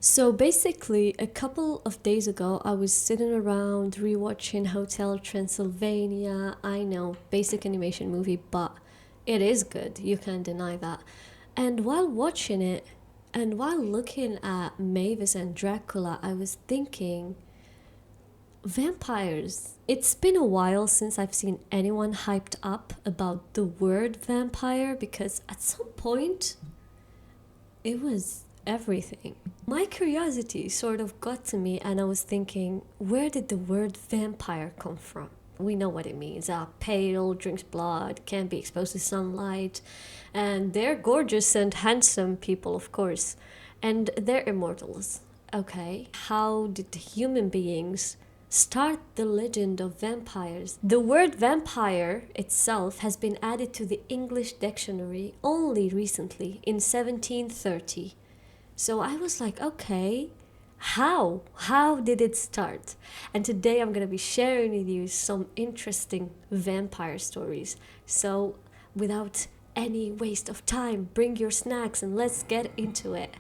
So basically, a couple of days ago, I was sitting around rewatching Hotel Transylvania. I know, basic animation movie, but it is good. You can't deny that. And while watching it, and while looking at Mavis and Dracula, I was thinking, vampires. It's been a while since I've seen anyone hyped up about the word vampire because at some point, it was everything. My curiosity sort of got to me, and I was thinking, where did the word vampire come from? We know what it means. Pale, drinks blood, can't be exposed to sunlight, and they're gorgeous and handsome people, of course, and they're immortals. Okay, how did human beings start the legend of vampires? The word vampire itself has been added to the English dictionary only recently in 1730. So I was like, okay, how? How did it start? And today I'm going to be sharing with you some interesting vampire stories. So without any waste of time, bring your snacks and let's get into it.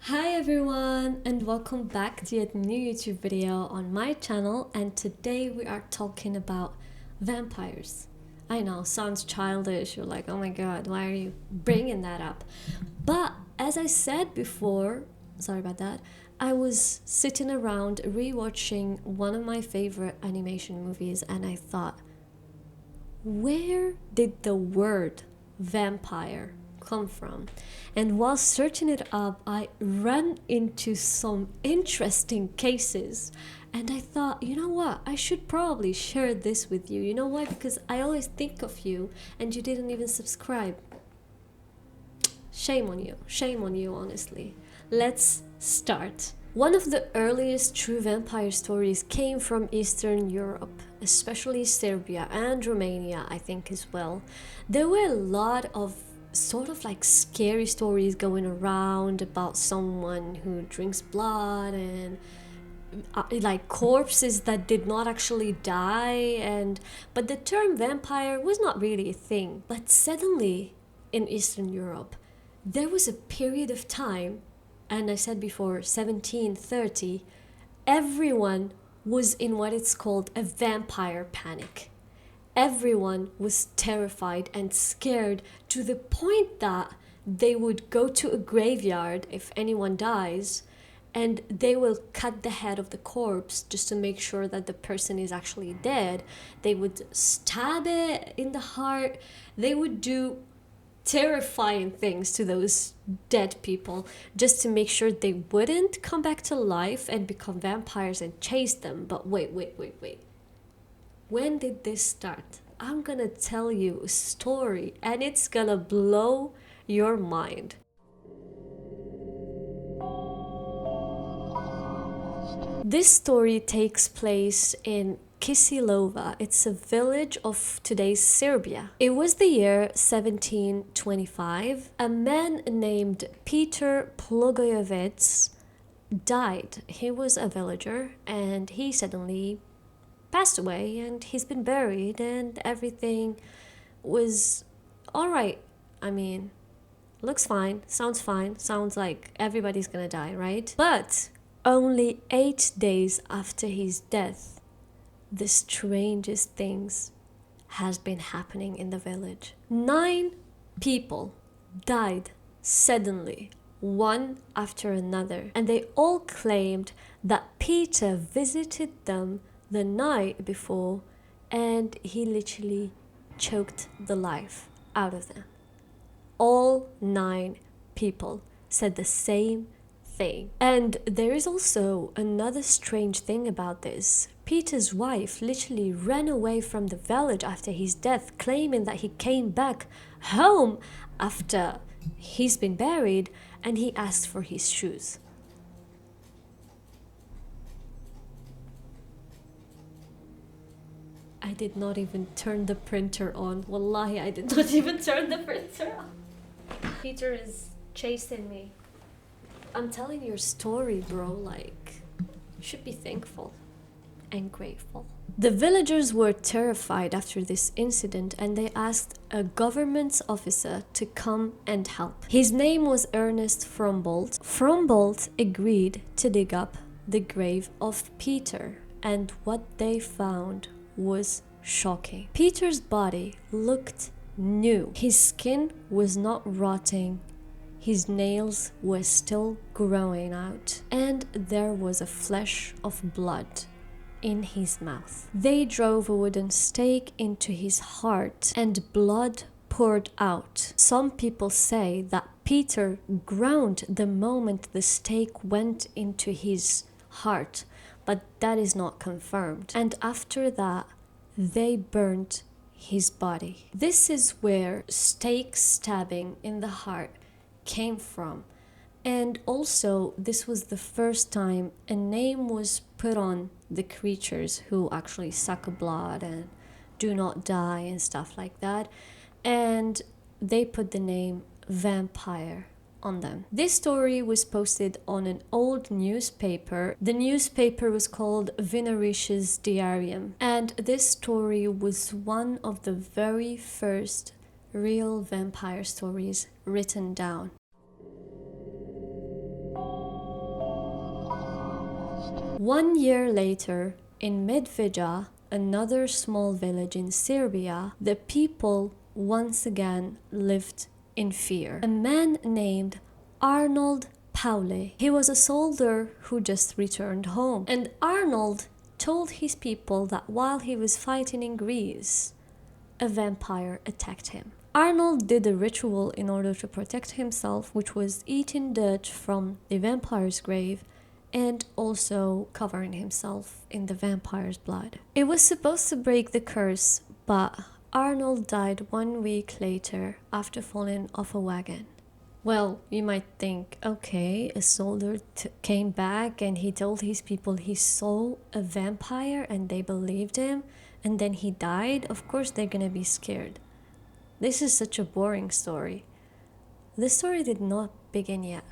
Hi everyone, and welcome back to yet new YouTube video on my channel, and today we are talking about vampires. I know, sounds childish, you're like, oh my god, why are you bringing that up? But as I said before, sorry about that, I was sitting around rewatching one of my favorite animation movies, and I thought, where did the word vampire come from? And while searching it up, I ran into some interesting cases, and I thought, you know what, I should probably share this with you. You know why? Because I always think of you and you didn't even subscribe. Shame on you, honestly. Let's start. One of the earliest true vampire stories came from Eastern Europe, especially Serbia and Romania, I think, as well. There were a lot of sort of like scary stories going around about someone who drinks blood and like corpses that did not actually die, but the term vampire was not really a thing. But suddenly in Eastern Europe there was a period of time, and I said before 1730, everyone was in what it's called a vampire panic. Everyone was terrified and scared to the point that they would go to a graveyard if anyone dies, and they will cut the head of the corpse just to make sure that the person is actually dead. They would stab it in the heart. They would do terrifying things to those dead people just to make sure they wouldn't come back to life and become vampires and chase them. But wait. When did this start? I'm gonna tell you a story, and it's gonna blow your mind. This story takes place in Kisilova. It's a village of today's Serbia. It was the year 1725. A man named Peter Plogojowitz died. He was a villager, and he suddenly passed away, and he's been buried, and everything was all right. I mean, looks fine, sounds like everybody's gonna die, right? But only 8 days after his death, the strangest things has been happening in the village. 9 people died suddenly, one after another, and they all claimed that Peter visited them the night before, and he literally choked the life out of them. All 9 people said the same thing. And there is also another strange thing about this. Peter's wife literally ran away from the village after his death, claiming that he came back home after he's been buried, and he asked for his shoes. I did not even turn the printer on. Wallahi, I did not even turn the printer on. Peter is chasing me. I'm telling your story, bro. Like, you should be thankful and grateful. The villagers were terrified after this incident and they asked a government officer to come and help. His name was Ernest Frombolt. Frombolt agreed to dig up the grave of Peter, and what they found was shocking. Peter's body looked new. His skin was not rotting. His nails were still growing out, and there was a flash of blood in his mouth. They drove a wooden stake into his heart and blood poured out. Some people say that Peter groaned the moment the stake went into his heart, but that is not confirmed. And after that, they burnt his body. This is where stake stabbing in the heart came from. And also, this was the first time a name was put on the creatures who actually suck blood and do not die and stuff like that. And they put the name vampire on them. This story was posted on an old newspaper. The newspaper was called Wienerisches Diarium. And this story was one of the very first real vampire stories written down. One year later, in Medveđa, another small village in Serbia, the people once again lived in fear. A man named Arnold Paole. He was a soldier who just returned home. And Arnold told his people that while he was fighting in Greece, a vampire attacked him. Arnold did a ritual in order to protect himself, which was eating dirt from the vampire's grave and also covering himself in the vampire's blood. It was supposed to break the curse, but Arnold died 1 week later after falling off a wagon. Well, you might think, okay, a soldier came back and he told his people he saw a vampire and they believed him, and then he died. Of course they're gonna be scared. This is such a boring story. The story did not begin yet,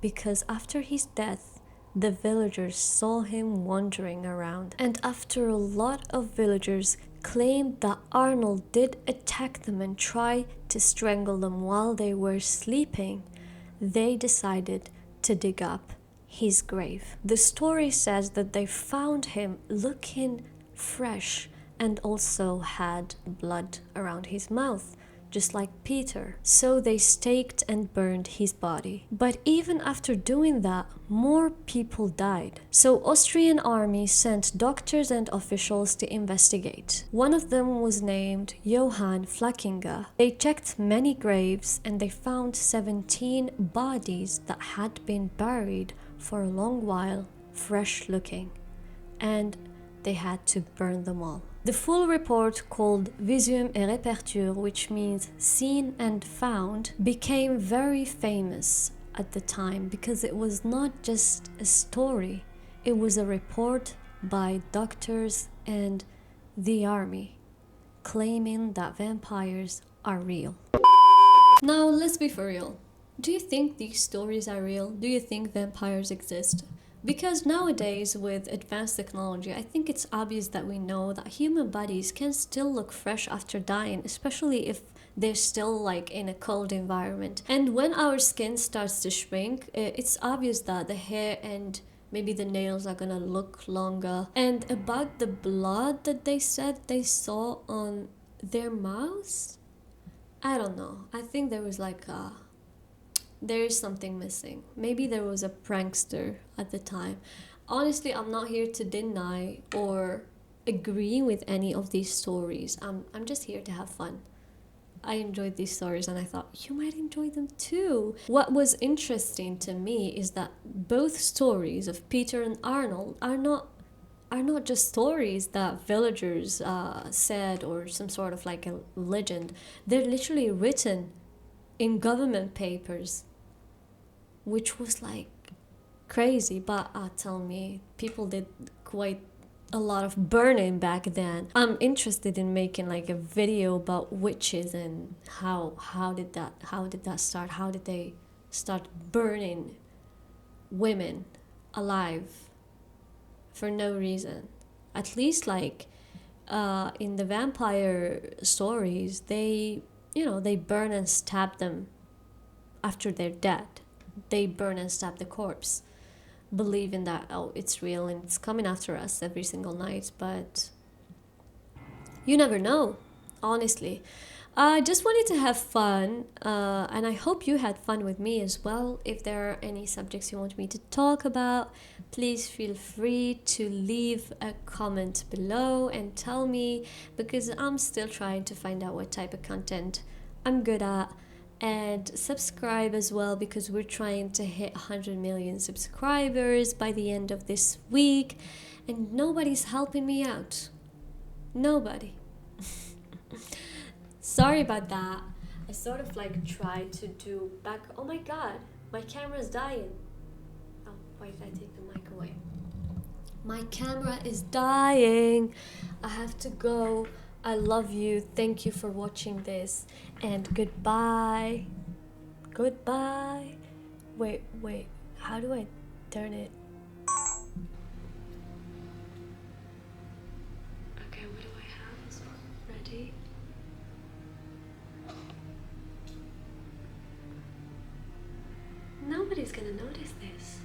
because after his death, the villagers saw him wandering around, and after a lot of villagers claimed that Arnold did attack them and try to strangle them while they were sleeping, they decided to dig up his grave. The story says that they found him looking fresh and also had blood around his mouth, just like Peter. So they staked and burned his body. But even after doing that, more people died. So Austrian army sent doctors and officials to investigate. One of them was named Johann Flackinger. They checked many graves and they found 17 bodies that had been buried for a long while, fresh looking. And they had to burn them all. The full report, called Visum et Reperture, which means seen and found, became very famous at the time because it was not just a story, it was a report by doctors and the army claiming that vampires are real. Now, let's be for real. Do you think these stories are real? Do you think vampires exist? Because nowadays, with advanced technology, I think it's obvious that we know that human bodies can still look fresh after dying, especially if they're still like in a cold environment. And when our skin starts to shrink, it's obvious that the hair and maybe the nails are gonna look longer. And about the blood that they said they saw on their mouths, I don't know. I think there was like there is something missing. Maybe there was a prankster at the time. Honestly, I'm not here to deny or agree with any of these stories. I'm just here to have fun. I enjoyed these stories and I thought you might enjoy them too. What was interesting to me is that both stories of Peter and Arnold are not just stories that villagers said or some sort of like a legend. They're literally written in government papers, which was like crazy. But tell me, people did quite a lot of burning back then. I'm interested in making like a video about witches and how did that start? How did they start burning women alive for no reason? At least like in the vampire stories, they burn and stab them after they're dead. They burn and stab the corpse, believing that, oh, it's real and it's coming after us every single night. But you never know, honestly. I just wanted to have fun, and I hope you had fun with me as well. If there are any subjects you want me to talk about, please feel free to leave a comment below and tell me, because I'm still trying to find out what type of content I'm good at. And subscribe as well, because we're trying to hit 100 million subscribers by the end of this week, and nobody's helping me out. Nobody. Sorry about that. I sort of like tried to do back. Oh my god, my camera's dying. Oh, wait, I take the mic away. My camera is dying. I have to go. I love you. Thank you for watching this. And goodbye. Goodbye. Wait. How do I turn it? Okay, what do I have? Ready? Nobody's gonna notice this.